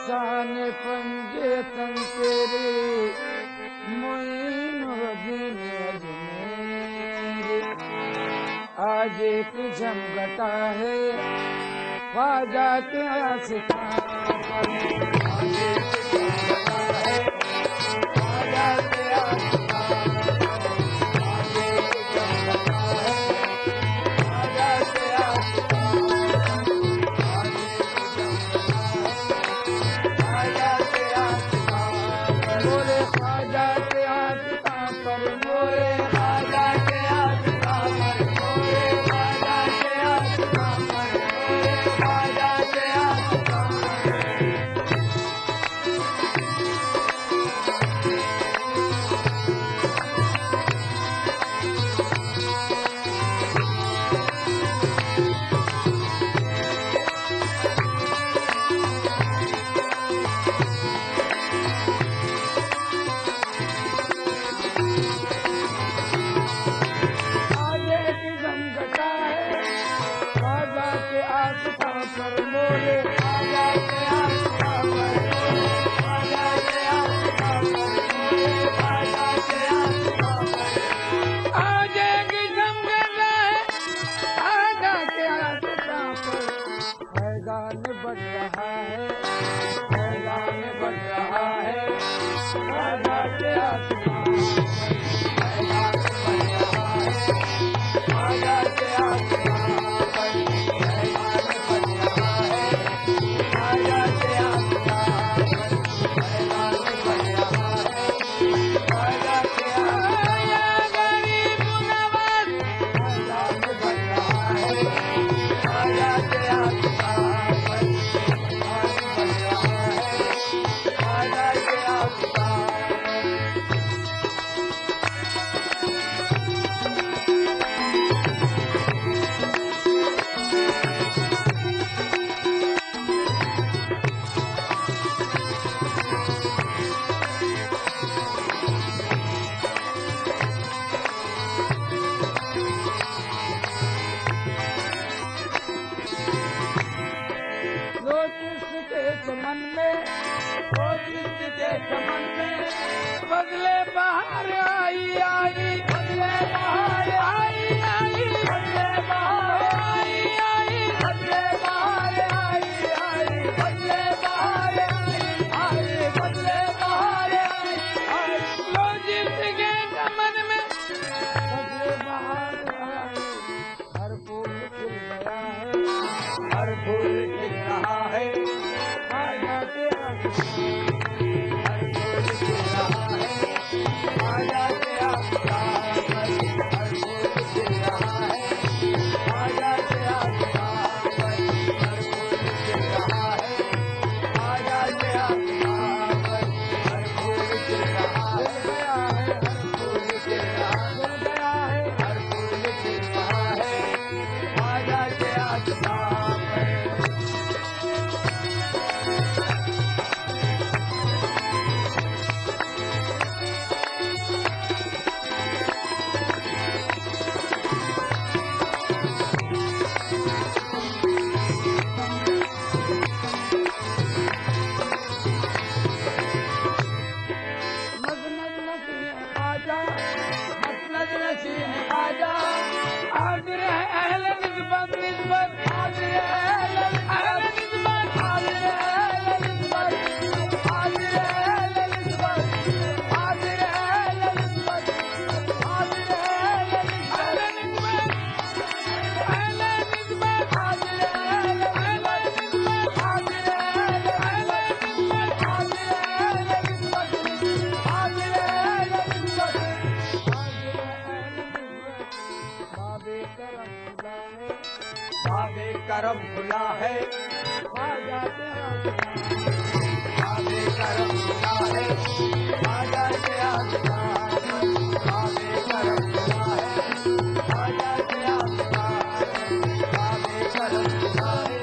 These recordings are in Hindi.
शान पंजे तन तेरे मोइनुद्दीन अजमेर। आज एक जमघटा है ख्वाजा के आस्था पर, आज एक जमघटा है ख्वाजा के आस्था पर, आज एक जमघटा है ख्वाजा के आस्था पर, आज एक जमघटा है ख्वाजा के आस्था पर। मोरे ख्वाजा के आस्था पर, मोरे ख्वाजा के आस्था पर, मोरे ख्वाजा के आस्था पर, मोरे ख्वाजा के आस्था पर। आज एक जमघटा है ख्वाजा के आस्था पर, मोरे ख्वाजा के आस्था पर, मोरे ख्वाजा के आस्था पर, मोरे ख्वाजा के आस्था पर। आज एक जमघटा है ख्वाजा के आस्था पर, फैज़ान बढ़ रहा है, फैज़ान बढ़ रहा है ख्वाजा के आस्था पर, फैज़ान बढ़ रहा है ख्वाजा के आस्था पर, फैज़ान बढ़ रहा है ख्वाजा के आस्था पर, फैज़ान बढ़ रहा है ख्वाजा के आस्था पर। या गरीब नवाज फैज़ान बढ़ रहा है ख्वाजा के आस्था पर, फैज़ान बढ़ रहा है ख्वाजा के आस्था पर। लोटस के चमन में, लोटस के चमन में बदले बहार आई आई, बदले बहार आई आई, बदले बहार आई आई, बदले बहार आई आई, बदले बहार आई आई, बदले बहार आई आई। लोटस के चमन में बदले बहार आई, हर फूल खिल गया है, हर फूल खिल रहा है ख्वाजा के आस्था, हर फूल खिल रहा है ख्वाजा के आस्था पर, हर फूल खिल रहा है ख्वाजा के आस्था पर, हर फूल खिल रहा है ख्वाजा के आस्था पर, हर फूल खिल रहा है, हर फूल खिल रहा है, हर फूल खिल रहा है ख्वाजा के आस्था पर। मसनद नसीह ख्वाजा, मसनद नसीह ख्वाजा, हाजिर है अहले निस्बत, निस्बत हाजिर है अहले निस्बत, हाजिर है अहले निस्बत, हाजिर है अहले निस्बत, हाजिर है अहले निस्बत, हाजिर है अहले निस्बत, अहले निस्बत, हाजिर है अहले निस्बत, हाजिर है अहले निस्बत, हाजिर है अहले निस्बत, हाजिर है अहले निस्बत, हाजिर है अहले निस्बत। बाबे करम खुदा है, बाबे करम खुला है ख्वाजा के आस्था, बाबे करम खुला है ख्वाजा के आस्था पर, बाबे करम खुला है ख्वाजा के आस्था पर, बाबे करम खुला है,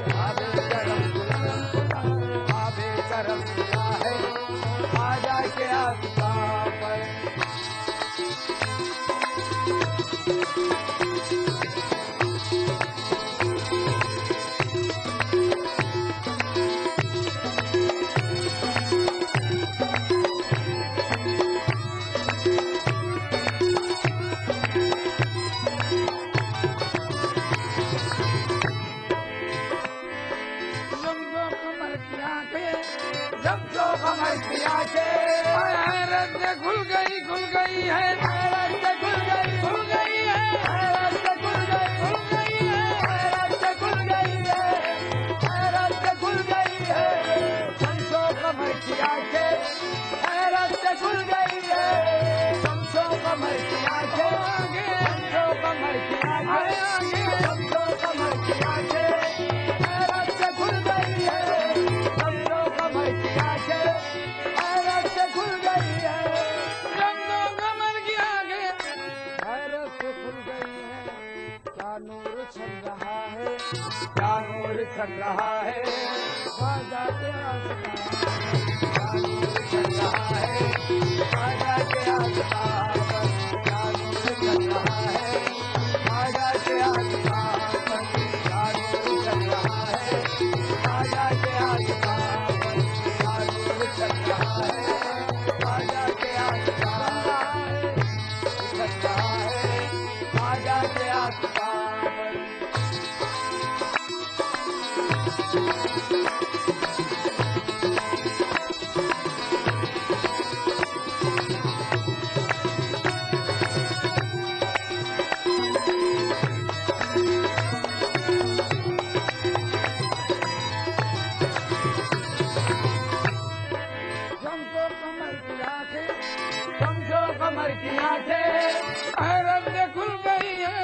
बाबे करम खुला है, बाबे करम खुला है ख्वाजा के आस्था पर। खुल गई है, रस्ते खुल गई है, खुल गई है, रस्ते खुल गई, खुल गई है, रस्ते खुल गई है, रस्ते खुल गई है, शमशो कमर की आंखें, रस्ते खुल गई है, शमशो कमर की आंखें, शमशो कमर की आंखें, शमशो कमर की आंखें, रस्ते खुल गई है, शमशो कमर की आंखें, रस्ते खुल गई है, शमशो कमर की आंखें, रस्ते खुल गई है, क्या नूर चल रहा है, क्या नूर चल रहा है, ख्वाजा के आसमान, क्या नूर चल रहा है, ख्वाजा के आसमान पर, क्या नूर चल रहा है, ख्वाजा के आसमान पर, क्या नूर चल रहा है, ख्वाजा के आसमान पर, क्या नूर चल रहा है, ख्वाजा के आसमान पर, चल रहा है, ख्वाजा के आसमान पर। शमशो कमर की आंखें, समझो कमर की आंखें, रस्ते खुल गई है,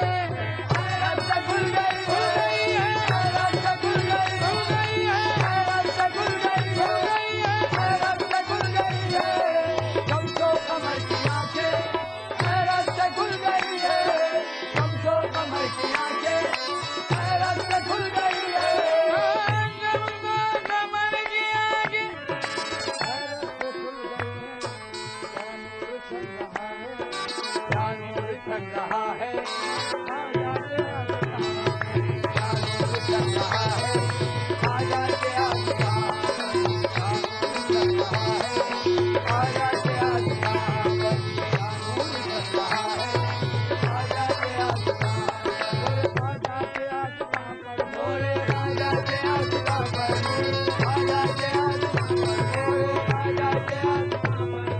रस्ते खुल गई, खुल गई है, रस्ते खुल गई, खुल गई है, रस्ते खुल गई, खुल गई है, रस्ते खुल गई है, समझो कमर की आंखें, रस्ते खुल गई है, समझो कमर की आंखें, रस्ते खुल गई है, शमशो कमर की आंखें, रस्ते खुल गई है, क्या नूर चल रहा है, क्या नूर चल रहा है, ख्वाजा के आसमान पर, क्या नूर चल रहा है, ख्वाजा के आसमान पर, क्या नूर चल रहा है, ख्वाजा के आसमान पर, ख्वाजा के आसमान पर, भोले राजा के आसमान पर, ख्वाजा के आसमान पर, भोले राजा के आसमान पर।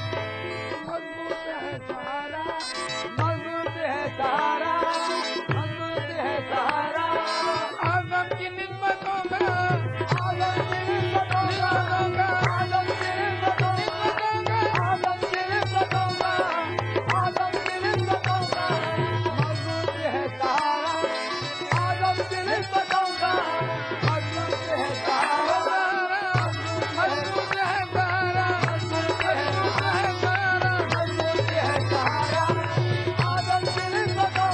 मजबूत है सहारा, मजबूत है सहारा, मजबूत है सहारा, आदम की निस्बतों का, आदम की निस्बतों का, आदम की निस्बतों का, आदम की निस्बतों का, आदम की निस्बतों का, मजबूत है सहारा, आदम की निस्बतों का, मजबूत है सहारा, मजबूत है सहारा, मजबूत है मजबूत है सहारा, मजबूत है सहारा, आदम की निस्बतों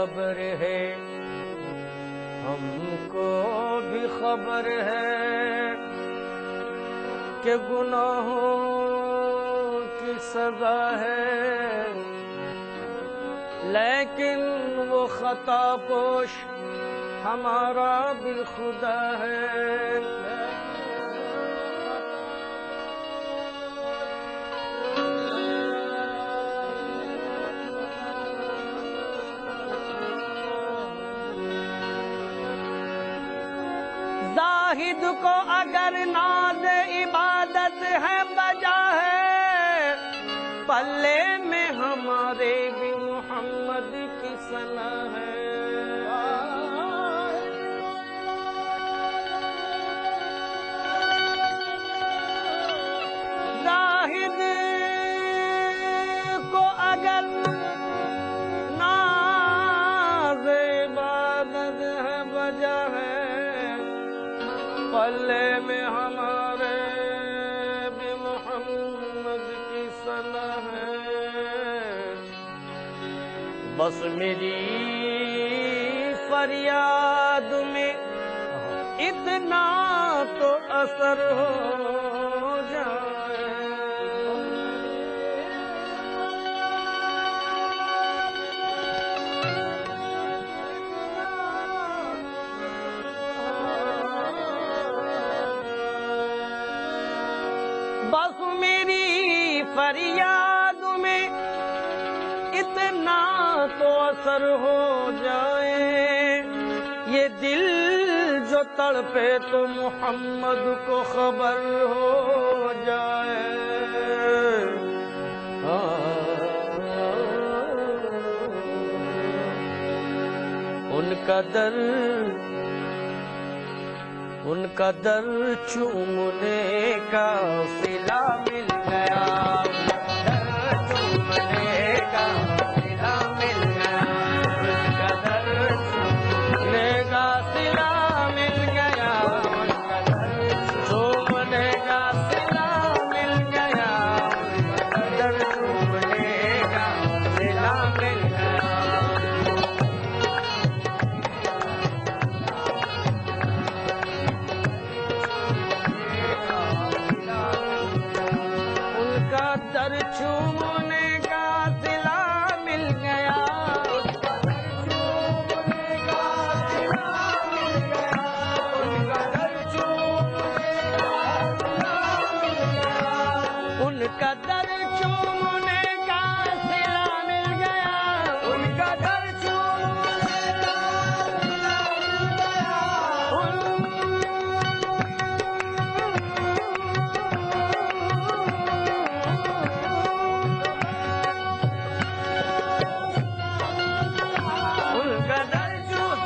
खबर है, हमको भी खबर है कि गुनाहों की सजा है, लेकिन वो खता पोश हमारा भी खुदा है। जाहिद को अगर नाज इबादत है बजा है, पल्ले में हमारे भी मोहम्मद की सना है। जाहिद को अगर नाज इबादत है बजा है, पल्ले में हमारे भी मोहम्मद की सना है। बस मेरी फरियाद में इतना तो असर हो जाए। बस मेरी फरियाद में इतना तो असर हो जाए, ये दिल जो तड़पे तो मोहम्मद को खबर हो जाए। उनका दर चूमने का सिला मिल गया, चूमने का सिला मिल गया, उनका दर चूमने का सिला मिल गया, उनका दर चूमने का सिला मिल गया, उनका दर चूमने का सिला मिल गया। दर चूमने का सिला मिल गया, उनका दर चूमने का सिला मिल गया, उनका दर चूमने का सिला मिल गया, उनका दर चूमने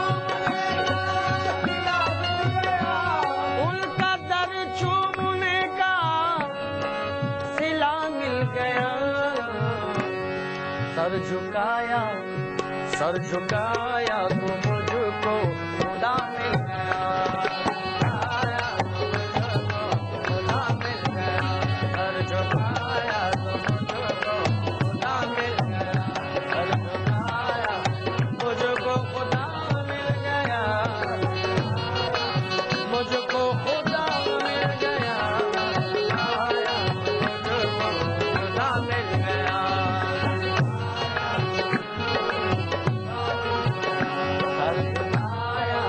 का सिला मिल गया, उनका दर चूमने का सिला मिल गया। सर झुकाया तो मुझको खुदा मिल गया, खुदा मिल गया, सर झुकाया तो मुझको खुदा मिल गया, सर झुकाया मुझको खुदा मिल गया, मुझको खुदा मिल गया, मुझको खुदा मिल गया। सर झुकाया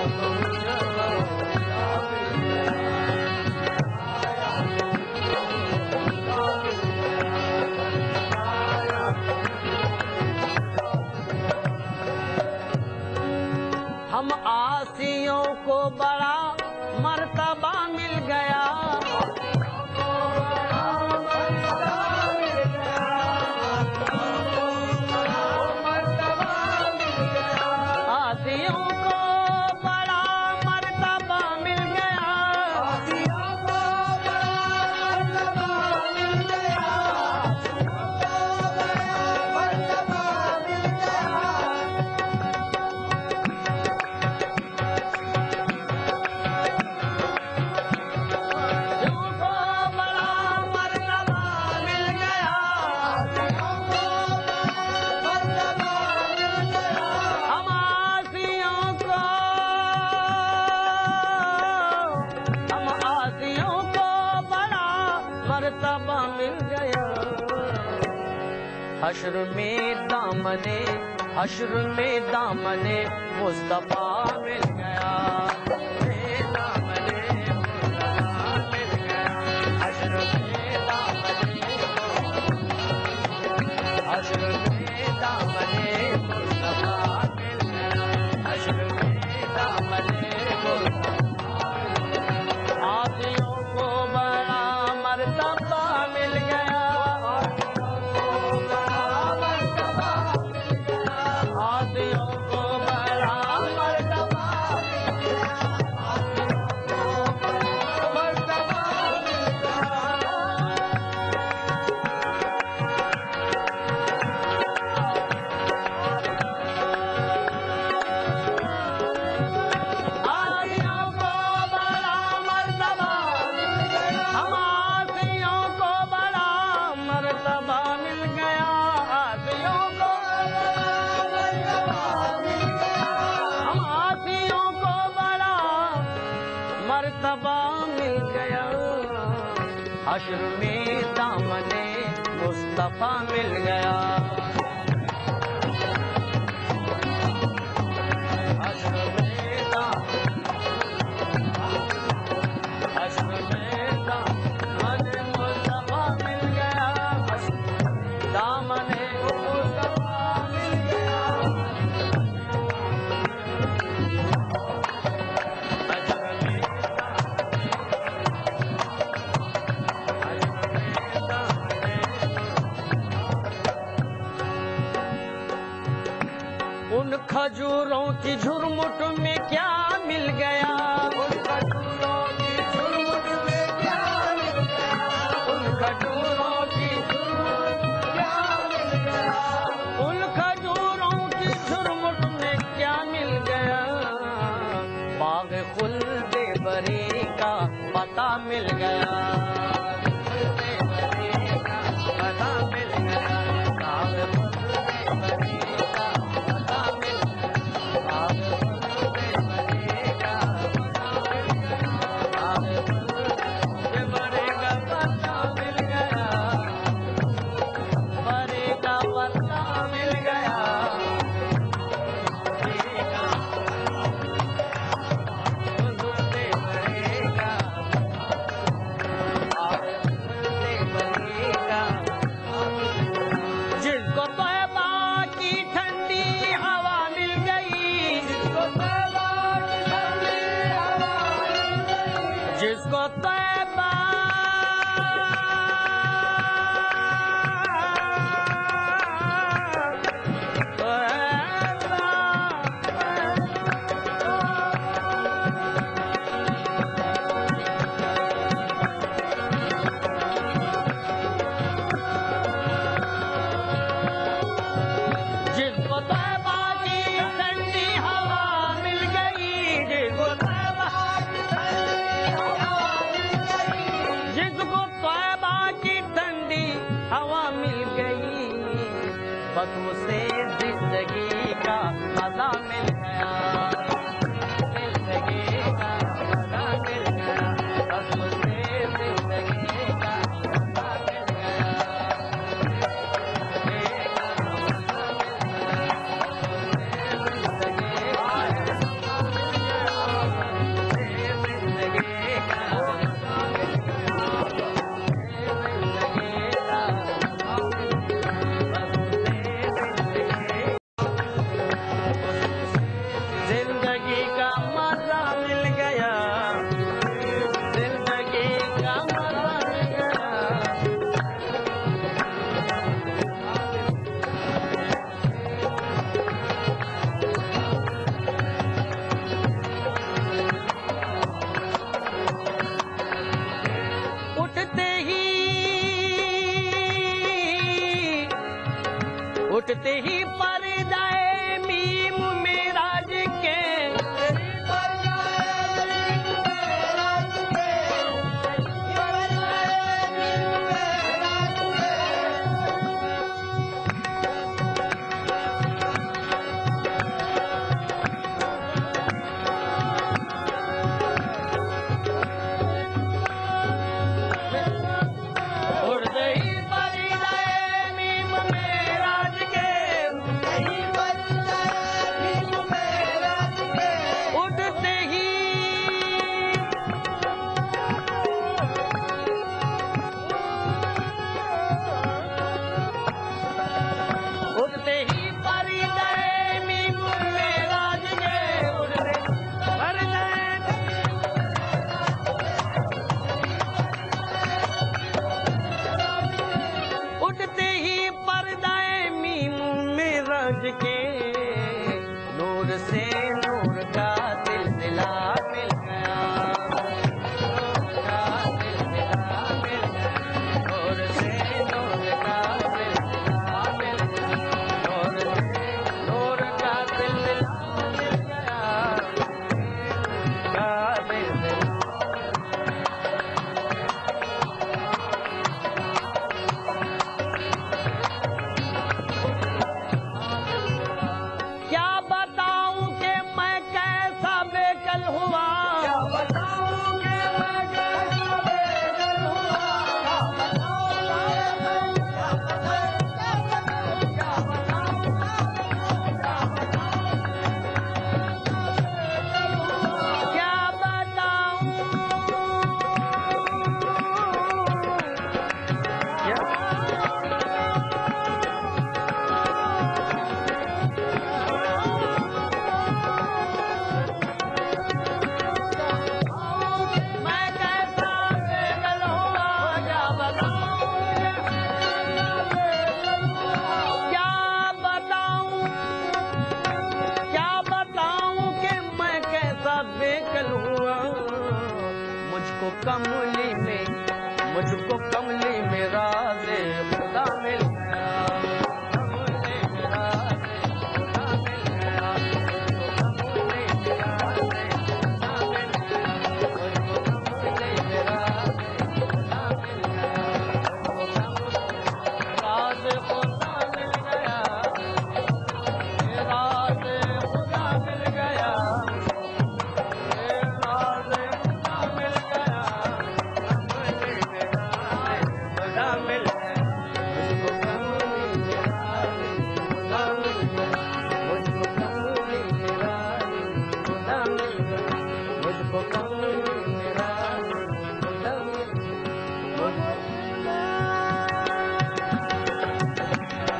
हश्र में दामने मुस्तफा मिल गया दामने मुस्तफा मिल गया हश्र में दामने मुस्तफा मिल गया हश्र में दामने आदियों को बड़ा मर्तबा मिल गया आदियों को बड़ा मर्तबा हश्र में दामने मुस्तफा मिल गया हश्र में दामने मुस्तफा मिल गया दामने मुस्तफा मिल गया उन खजूरों की झुरमुट में क्या मिल गया उन खजूरों की झुरमुट में क्या मिल गया उन खजूरों की झुरमुट क्या मिल गया उन खजूरों की झुरमुट में क्या मिल गया बाग खुल्दे बरी का पता मिल गया पता मिल गया बाग खुल्दे बरी का पता मिल जिसको तैबा जिसको तैबा की ठंडी हवा मिल गई जिसको तैबा हवा मिल गई बस उसे जिंदगी का मजा मिल गया जिंदगी का मजा मिल गया बस उसे जिंदगी का मजा मिल गया जिंदगी का मजा मिल गया जिंदगी का मजा मिल गया उठते ही पर्दाए मीम मेराज के उठते ही पर्दाए मीम मेराज के नूर से नूर का सिलसिला मिल गया, नूर का सिलसिला मिल गया, नूर से नूर का सिलसिला मिल गया, नूर से नूर का सिलसिला मिल गया, का सिलसिला। क्या बताऊं कि मैं कैसा बेकल हुआ, क्या बताऊं कि मैं कैसा बेकल हुआ, क्या बताऊं, मैं कैसा बेकल हुआ, क्या बताऊं, क्या बताऊं कि मैं कैसा बेकल हुआ। मुझको कमली में राज़े खुदा मिल गया, कमली में राज़े खुदा मिल गया, मुझको कमली में राज़े खुदा मिल गया, मुझको कमली में राज़े खुदा मिल गया, मुझको राज़े खुदा मिल गया, राज़े खुदा मिल गया, राज़े खुदा मिल गया, कमली में राज़े खुदा मिल गया, मुझको कमली में राज़े खुदा मिल गया, मुझको कमली में राज़े खुदा मिल गया, मुझको कमली में राज़े खुदा मिल गया,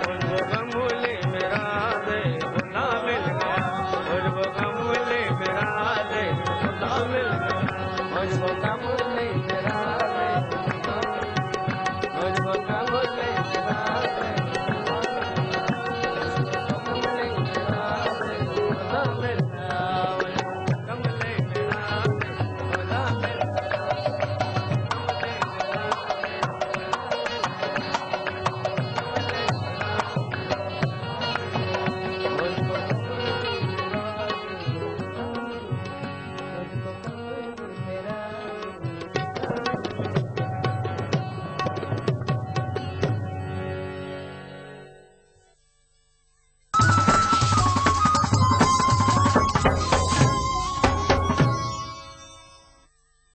मुझको कमली में राज़े खुदा मिल गया, मुझको कमली में राज़े खुदा मिल गया, मुझको कमली में राज़े खुदा मिल गया, मुझको कमली